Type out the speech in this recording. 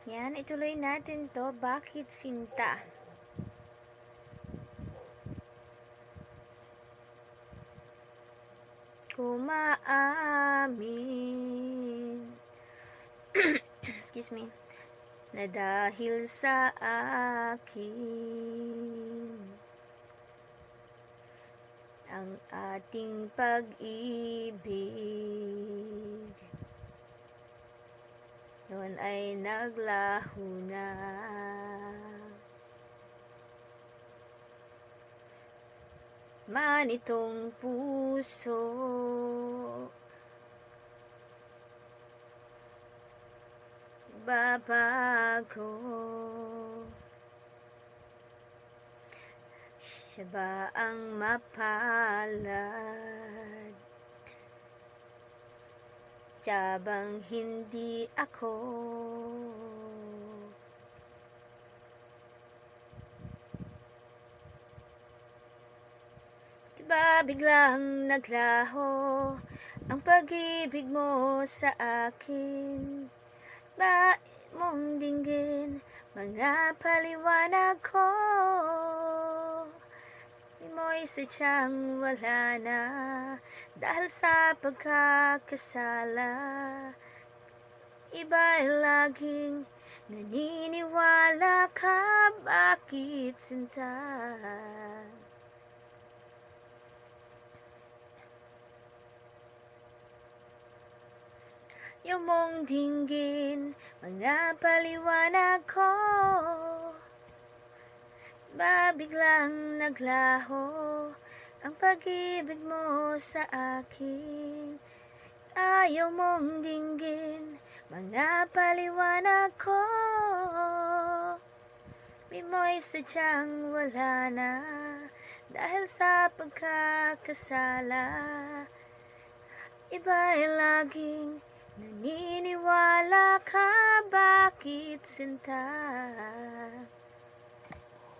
Yan, ituloy natin to. Bakit sinta? Kumaamin excuse me, na dahil sa akin ang ating pag-ibig noon ay naglaho na. Manitong puso babago. Siya ba ang mapalad? Tiyabang hindi ako. Diba biglang naglaho ang pag-ibig mo sa akin? Ba mong dinggin mga paliwanag ko? Di mo'y sadyang wala na dahil sa pagkakasala. Iba'y laging naniniwala ka, bakit sinta? Yung mong dinggin mga paliwanag ko, ba biglang naglaho ang pag-ibig mo sa akin? Ayaw mong dinggin mga paliwanag ko. Di mo'y sadyang wala na dahil sa pagkakasala. Iba'y laging naniniwala ka, bakit sinta?